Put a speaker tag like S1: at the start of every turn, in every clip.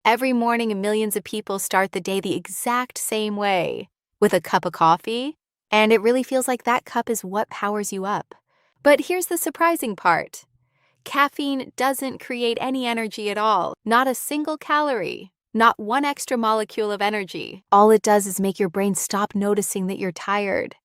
S1: Every morning, millions of people start the day the exact same way, with a cup of coffee, and it really feels like that cup is what powers you up. But here's the surprising part. Caffeine doesn't create any energy at all, not a single calorie, not one extra molecule of energy. All it does is make your brain stop noticing that you're tired.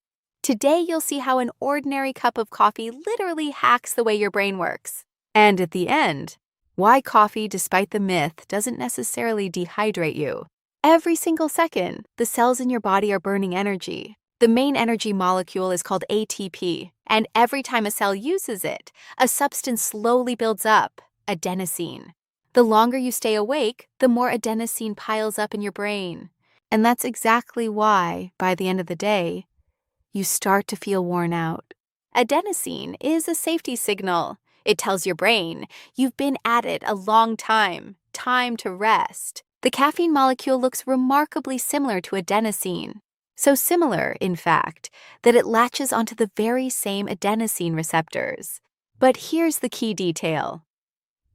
S1: Today, you'll see how an ordinary cup of coffee literally hacks the way your brain works. And at the end, why coffee, despite the myth, doesn't necessarily dehydrate you. Every single second, the cells in your body are burning energy. The main energy molecule is called ATP, and every time a cell uses it, a substance slowly builds up, adenosine. The longer you stay awake, the more adenosine piles up in your brain. And that's exactly why, by the end of the day, you start to feel worn out. Adenosine is a safety signal. It tells your brain, you've been at it a long time to rest. The caffeine molecule looks remarkably similar to adenosine. So similar, in fact, that it latches onto the very same adenosine receptors. But here's the key detail.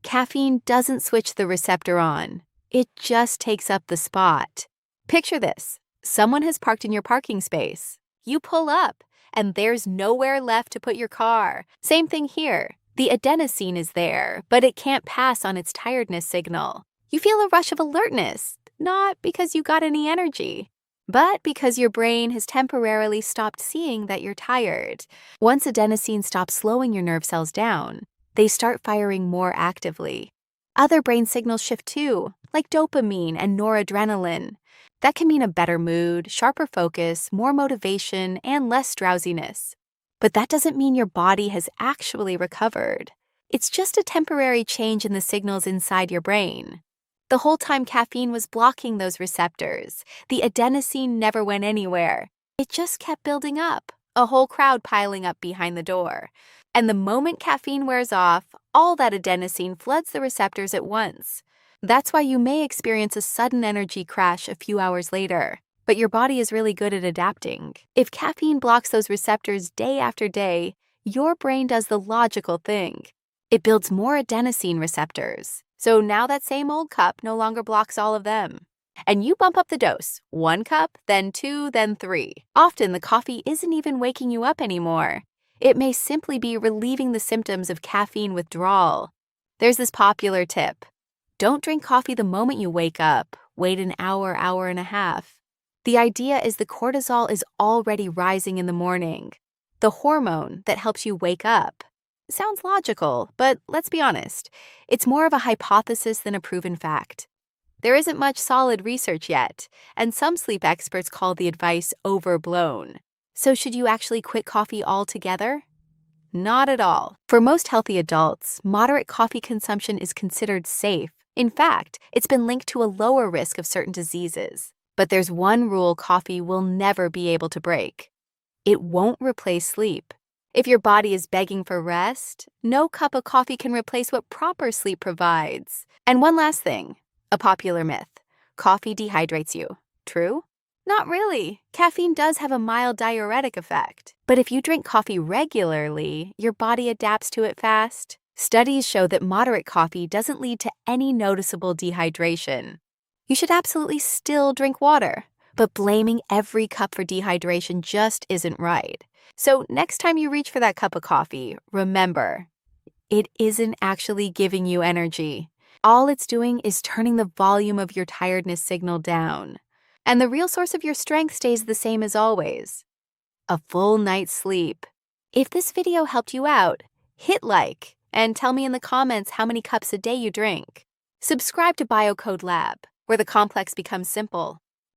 S1: Caffeine doesn't switch the receptor on. It just takes up the spot. Picture this. Someone has parked in your parking space. You pull up, and there's nowhere left to put your car. Same thing here. The adenosine is there, but it can't pass on its tiredness signal. You feel a rush of alertness, not because you got any energy, but because your brain has temporarily stopped seeing that you're tired. Once adenosine stops slowing your nerve cells down, they start firing more actively. Other brain signals shift too, like dopamine and noradrenaline. That can mean a better mood, sharper focus, more motivation, and less drowsiness. But that doesn't mean your body has actually recovered. It's just a temporary change in the signals inside your brain. The whole time caffeine was blocking those receptors, the adenosine never went anywhere. It just kept building up, a whole crowd piling up behind the door. And the moment caffeine wears off, all that adenosine floods the receptors at once. That's why you may experience a sudden energy crash a few hours later. But your body is really good at adapting. If caffeine blocks those receptors day after day, your brain does the logical thing. It builds more adenosine receptors. So now that same old cup no longer blocks all of them. And you bump up the dose, 1 cup, then 2, then 3. Often the coffee isn't even waking you up anymore. It may simply be relieving the symptoms of caffeine withdrawal. There's this popular tip. Don't drink coffee the moment you wake up. Wait an hour, hour and a half. The idea is the cortisol is already rising in the morning, the hormone that helps you wake up. Sounds logical, but let's be honest, it's more of a hypothesis than a proven fact. There isn't much solid research yet, and some sleep experts call the advice overblown. So should you actually quit coffee altogether? Not at all. For most healthy adults, moderate coffee consumption is considered safe. In fact, it's been linked to a lower risk of certain diseases. But there's one rule coffee will never be able to break. It won't replace sleep. If your body is begging for rest, no cup of coffee can replace what proper sleep provides. And one last thing, a popular myth. Coffee dehydrates you. True? Not really. Caffeine does have a mild diuretic effect. But if you drink coffee regularly, your body adapts to it fast. Studies show that moderate coffee doesn't lead to any noticeable dehydration. You should absolutely still drink water, but blaming every cup for dehydration just isn't right. So next time you reach for that cup of coffee, remember, it isn't actually giving you energy. All it's doing is turning the volume of your tiredness signal down. And the real source of your strength stays the same as always. A full night's sleep. If this video helped you out, hit like and tell me in the comments how many cups a day you drink. Subscribe to BioCode Lab, where the complex becomes simple.